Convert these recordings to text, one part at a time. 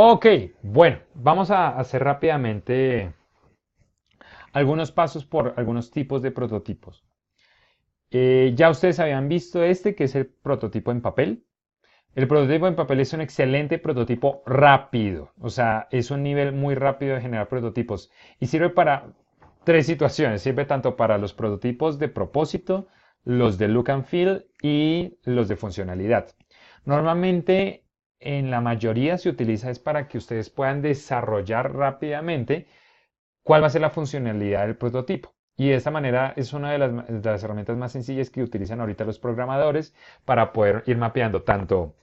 Ok, bueno, vamos a hacer rápidamente algunos pasos por algunos tipos de prototipos. Ya ustedes habían visto este, que es el prototipo en papel. El prototipo en papel es un excelente prototipo rápido, o sea, es un nivel muy rápido de generar prototipos y sirve para tres situaciones. Sirve tanto para los prototipos de propósito, los de look and feel y los de funcionalidad. Normalmente, en la mayoría se utiliza es para que ustedes puedan desarrollar rápidamente cuál va a ser la funcionalidad del prototipo. Y de esta manera es una de las herramientas más sencillas que utilizan ahorita los programadores para poder ir mapeando tanto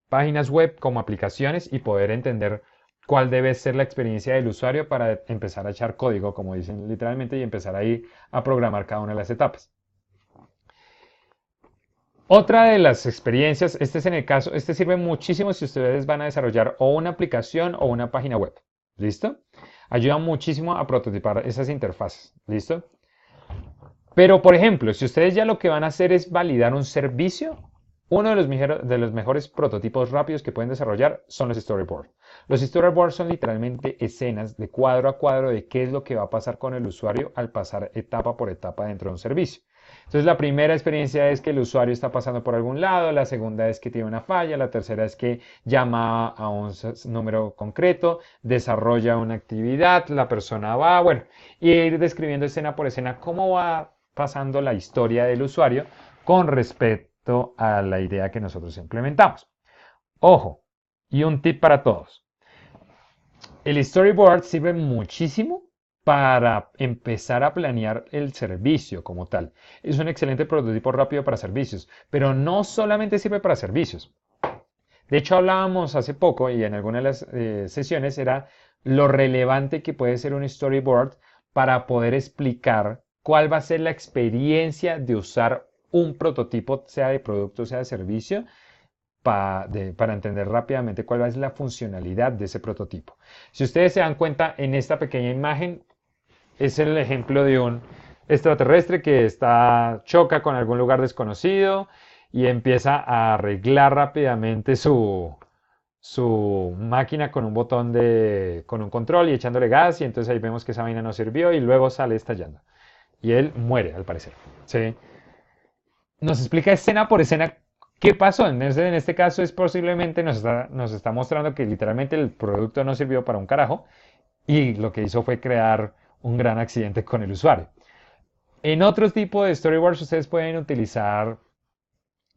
páginas web como aplicaciones y poder entender cuál debe ser la experiencia del usuario para empezar a echar código, como dicen literalmente, y empezar ahí a programar cada una de las etapas. Otra de las experiencias, este es en el caso, este sirve muchísimo si ustedes van a desarrollar o una aplicación o una página web. ¿Listo? Ayuda muchísimo a prototipar esas interfaces. ¿Listo? Pero, por ejemplo, si ustedes ya lo que van a hacer es validar un servicio, uno de los mejores prototipos rápidos que pueden desarrollar son los storyboards. Los storyboards son literalmente escenas de cuadro a cuadro de qué es lo que va a pasar con el usuario al pasar etapa por etapa dentro de un servicio. Entonces, la primera experiencia es que el usuario está pasando por algún lado, la segunda es que tiene una falla, la tercera es que llama a un número concreto, desarrolla una actividad, la persona va, bueno, y ir describiendo escena por escena cómo va pasando la historia del usuario con respecto a la idea que nosotros implementamos. Ojo, y un tip para todos. El storyboard sirve muchísimo para empezar a planear el servicio como tal. Es un excelente prototipo rápido para servicios, pero no solamente sirve para servicios. De hecho, hablábamos hace poco y en alguna de las sesiones era lo relevante que puede ser un storyboard para poder explicar cuál va a ser la experiencia de usar un prototipo, sea de producto, sea de servicio, para entender rápidamente cuál va a ser la funcionalidad de ese prototipo. Si ustedes se dan cuenta en esta pequeña imagen, es el ejemplo de un extraterrestre que choca con algún lugar desconocido y empieza a arreglar rápidamente su máquina con un con un control y echándole gas, y entonces ahí vemos que esa vaina no sirvió y luego sale estallando. Y él muere, al parecer. ¿Sí? Nos explica escena por escena qué pasó. En este caso es posiblemente nos está mostrando que literalmente el producto no sirvió para un carajo y lo que hizo fue crear un gran accidente con el usuario. En otros tipos de storyboards ustedes pueden utilizar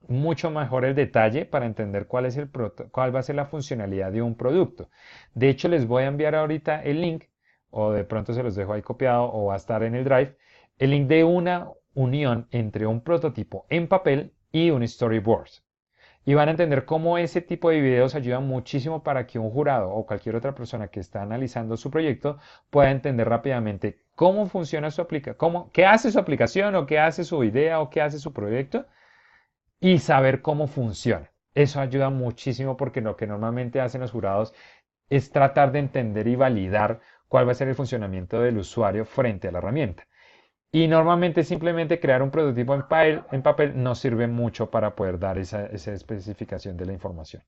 mucho mejor el detalle para entender cuál va a ser la funcionalidad de un producto. De hecho, les voy a enviar ahorita el link, o de pronto se los dejo ahí copiado, o va a estar en el Drive, el link de una unión entre un prototipo en papel y un storyboard. Y van a entender cómo ese tipo de videos ayudan muchísimo para que un jurado o cualquier otra persona que está analizando su proyecto pueda entender rápidamente cómo funciona su aplicación, qué hace su aplicación o qué hace su idea o qué hace su proyecto y saber cómo funciona. Eso ayuda muchísimo porque lo que normalmente hacen los jurados es tratar de entender y validar cuál va a ser el funcionamiento del usuario frente a la herramienta. Y normalmente simplemente crear un prototipo en papel no sirve mucho para poder dar esa especificación de la información.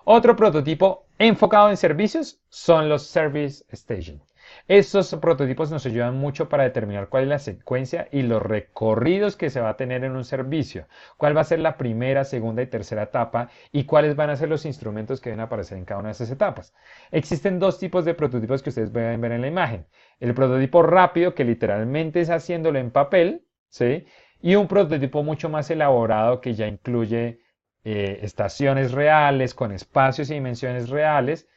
Otro prototipo enfocado en servicios son los Service Station. Estos prototipos nos ayudan mucho para determinar cuál es la secuencia y los recorridos que se va a tener en un servicio, cuál va a ser la primera, segunda y tercera etapa y cuáles van a ser los instrumentos que deben aparecer en cada una de esas etapas. Existen dos tipos de prototipos que ustedes pueden ver en la imagen. El prototipo rápido, que literalmente es haciéndolo en papel, ¿sí? Y un prototipo mucho más elaborado que ya incluye estaciones reales, con espacios y dimensiones reales,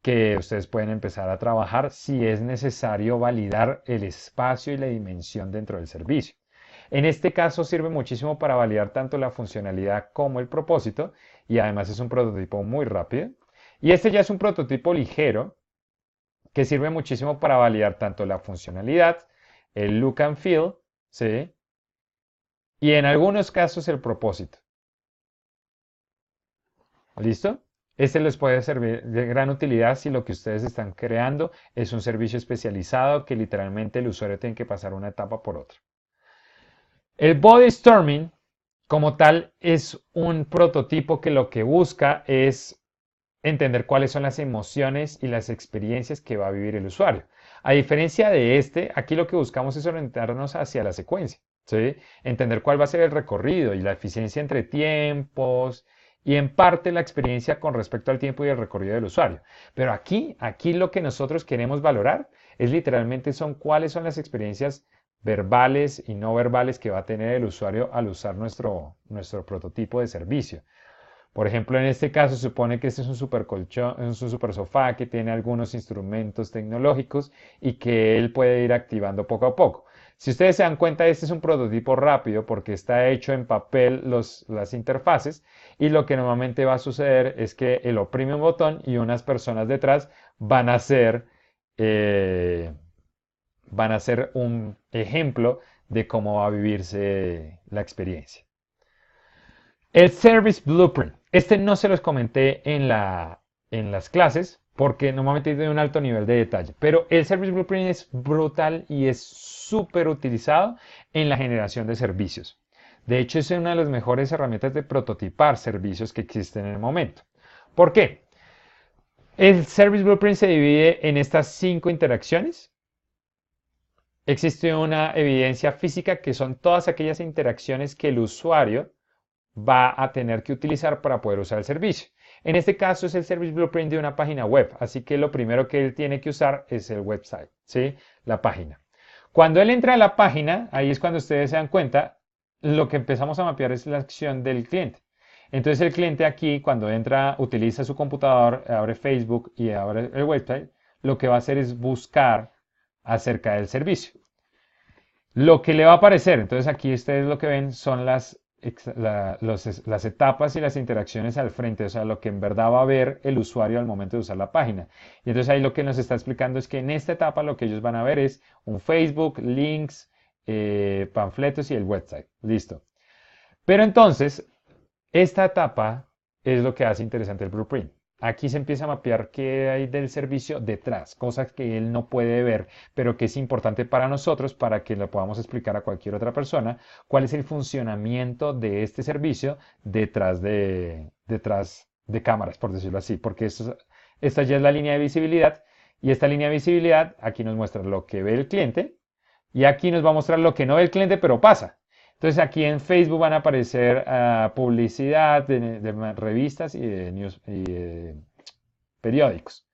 que ustedes pueden empezar a trabajar si es necesario validar el espacio y la dimensión dentro del servicio. En este caso sirve muchísimo para validar tanto la funcionalidad como el propósito, y además es un prototipo muy rápido. Y este ya es un prototipo ligero que sirve muchísimo para validar tanto la funcionalidad, el look and feel, ¿sí? Y en algunos casos el propósito. ¿Listo? Este les puede servir de gran utilidad si lo que ustedes están creando es un servicio especializado que literalmente el usuario tiene que pasar una etapa por otra. El body storming, como tal, es un prototipo que lo que busca es entender cuáles son las emociones y las experiencias que va a vivir el usuario. A diferencia de este, aquí lo que buscamos es orientarnos hacia la secuencia, ¿sí? Entender cuál va a ser el recorrido y la eficiencia entre tiempos y en parte la experiencia con respecto al tiempo y el recorrido del usuario. Pero aquí lo que nosotros queremos valorar es literalmente son cuáles son las experiencias verbales y no verbales que va a tener el usuario al usar nuestro prototipo de servicio. Por ejemplo, en este caso se supone que este es un super colchón, es un super sofá que tiene algunos instrumentos tecnológicos y que él puede ir activando poco a poco. Si ustedes se dan cuenta, este es un prototipo rápido porque está hecho en papel las interfaces y lo que normalmente va a suceder es que él oprime un botón y unas personas detrás van a hacer, eh, van a hacer un ejemplo de cómo va a vivirse la experiencia. El Service Blueprint. Este no se los comenté en las clases porque normalmente tiene un alto nivel de detalle. Pero el Service Blueprint es brutal y es súper utilizado en la generación de servicios. De hecho, es una de las mejores herramientas de prototipar servicios que existen en el momento. ¿Por qué? El Service Blueprint se divide en estas 5 interacciones. Existe una evidencia física que son todas aquellas interacciones que el usuario va a tener que utilizar para poder usar el servicio. En este caso es el Service Blueprint de una página web, así que lo primero que él tiene que usar es el website, ¿sí? La página. Cuando él entra a la página, ahí es cuando ustedes se dan cuenta, lo que empezamos a mapear es la acción del cliente. Entonces el cliente aquí, cuando entra, utiliza su computador, abre Facebook y abre el website, lo que va a hacer es buscar acerca del servicio. Lo que le va a aparecer, entonces aquí ustedes lo que ven son las etapas y las interacciones al frente, o sea, lo que en verdad va a ver el usuario al momento de usar la página. Y entonces ahí lo que nos está explicando es que en esta etapa lo que ellos van a ver es un Facebook, links, panfletos y el website. Listo. Pero entonces, esta etapa es lo que hace interesante el blueprint. Aquí se empieza a mapear qué hay del servicio detrás, cosas que él no puede ver, pero que es importante para nosotros para que lo podamos explicar a cualquier otra persona, cuál es el funcionamiento de este servicio detrás de cámaras, por decirlo así, porque esta ya es la línea de visibilidad y esta línea de visibilidad aquí nos muestra lo que ve el cliente y aquí nos va a mostrar lo que no ve el cliente, pero pasa. Entonces aquí en Facebook van a aparecer publicidad de revistas y de news, y de periódicos.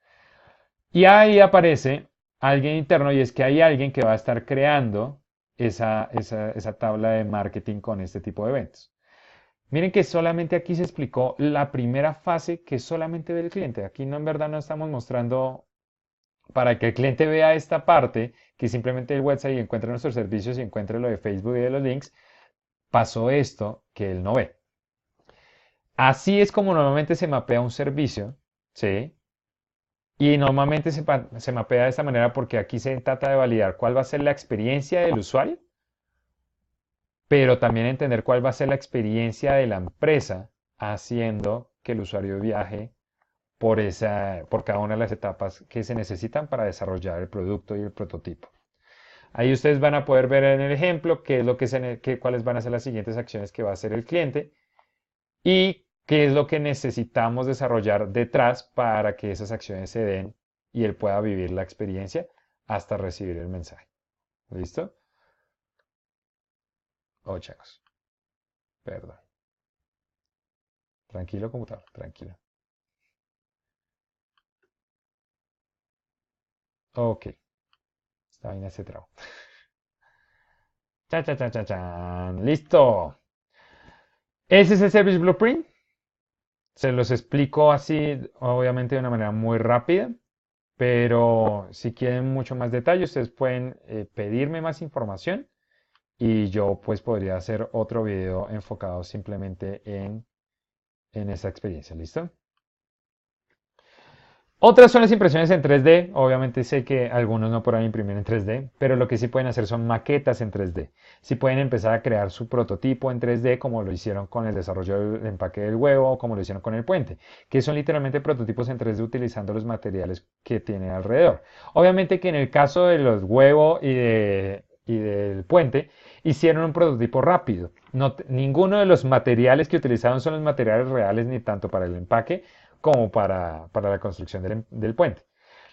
Y ahí aparece alguien interno y es que hay alguien que va a estar creando esa tabla de marketing con este tipo de eventos. Miren que solamente aquí se explicó la primera fase que solamente ve el cliente. Aquí no en verdad no estamos mostrando para que el cliente vea esta parte, que simplemente el website y encuentre nuestros servicios y encuentre lo de Facebook y de los links, pasó esto que él no ve. Así es como normalmente se mapea un servicio, ¿sí? Y normalmente se mapea de esta manera porque aquí se trata de validar cuál va a ser la experiencia del usuario, pero también entender cuál va a ser la experiencia de la empresa haciendo que el usuario viaje por cada una de las etapas que se necesitan para desarrollar el producto y el prototipo. Ahí ustedes van a poder ver en el ejemplo qué es lo cuáles van a ser las siguientes acciones que va a hacer el cliente y qué es lo que necesitamos desarrollar detrás para que esas acciones se den y él pueda vivir la experiencia hasta recibir el mensaje. ¿Listo? Oh, chicos. Perdón. Tranquilo, computador. Tranquilo. Ok. Esta vaina se trabó. Cha, cha, cha, cha, chan. Listo. Ese es el Service Blueprint. Se los explico así, obviamente de una manera muy rápida, pero si quieren mucho más detalle, ustedes pueden pedirme más información y yo pues podría hacer otro video enfocado simplemente en esa experiencia. ¿Listo? Otras son las impresiones en 3D. Obviamente sé que algunos no podrán imprimir en 3D, pero lo que sí pueden hacer son maquetas en 3D. Sí pueden empezar a crear su prototipo en 3D como lo hicieron con el desarrollo del empaque del huevo o como lo hicieron con el puente, que son literalmente prototipos en 3D utilizando los materiales que tienen alrededor. Obviamente que en el caso de los huevos y del puente hicieron un prototipo rápido. Ninguno de los materiales que utilizaron son los materiales reales ni tanto para el empaque como para la construcción del puente.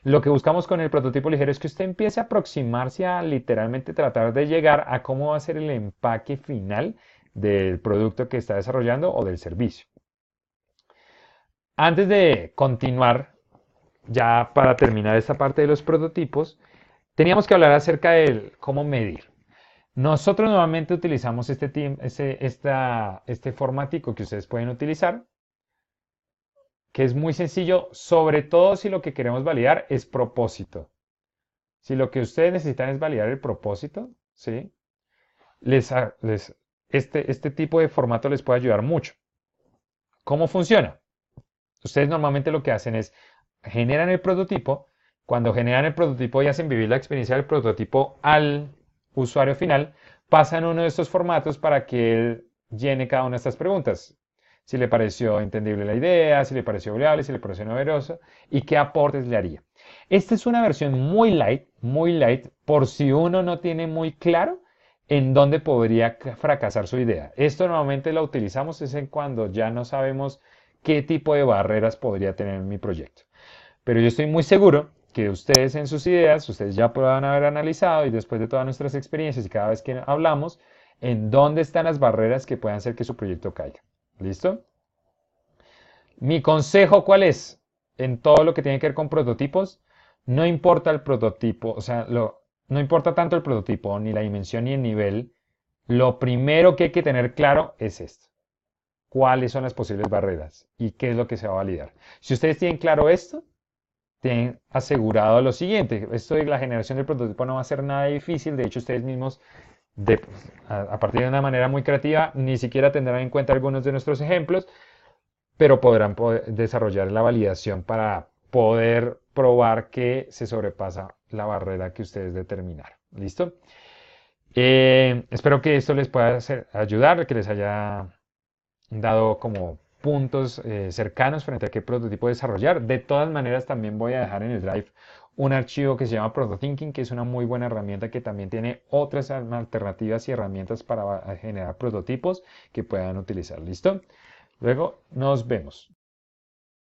Lo que buscamos con el prototipo ligero es que usted empiece a aproximarse a literalmente tratar de llegar a cómo va a ser el empaque final del producto que está desarrollando o del servicio. Antes de continuar, ya para terminar esta parte de los prototipos, teníamos que hablar acerca de cómo medir. Nosotros normalmente utilizamos este formático que ustedes pueden utilizar, que es muy sencillo, sobre todo si lo que queremos validar es propósito. Si lo que ustedes necesitan es validar el propósito, ¿sí? Este tipo de formato les puede ayudar mucho. ¿Cómo funciona? Ustedes normalmente lo que hacen es generan el prototipo. Cuando generan el prototipo y hacen vivir la experiencia del prototipo al usuario final, pasan uno de estos formatos para que él llene cada una de estas preguntas. Si le pareció entendible la idea, si le pareció viable, si le pareció novedoso y qué aportes le haría. Esta es una versión muy light, por si uno no tiene muy claro en dónde podría fracasar su idea. Esto normalmente lo utilizamos es en cuando ya no sabemos qué tipo de barreras podría tener mi proyecto. Pero yo estoy muy seguro que ustedes en sus ideas, ustedes ya puedan haber analizado y después de todas nuestras experiencias y cada vez que hablamos, en dónde están las barreras que puedan hacer que su proyecto caiga. ¿Listo? Mi consejo, ¿cuál es? En todo lo que tiene que ver con prototipos, no importa el prototipo, o sea, no importa tanto el prototipo, ni la dimensión ni el nivel, lo primero que hay que tener claro es esto. ¿Cuáles son las posibles barreras? ¿Y qué es lo que se va a validar? Si ustedes tienen claro esto, tienen asegurado lo siguiente. Esto de la generación del prototipo no va a ser nada difícil. De hecho, ustedes mismos, a partir de una manera muy creativa, ni siquiera tendrán en cuenta algunos de nuestros ejemplos, pero podrán desarrollar la validación para poder probar que se sobrepasa la barrera que ustedes determinaron. ¿Listo? Espero que esto les pueda ayudar, que les haya dado como puntos cercanos frente a qué prototipo desarrollar. De todas maneras, también voy a dejar en el Drive un archivo que se llama Protothinking, que es una muy buena herramienta que también tiene otras alternativas y herramientas para generar prototipos que puedan utilizar. ¿Listo? Luego nos vemos.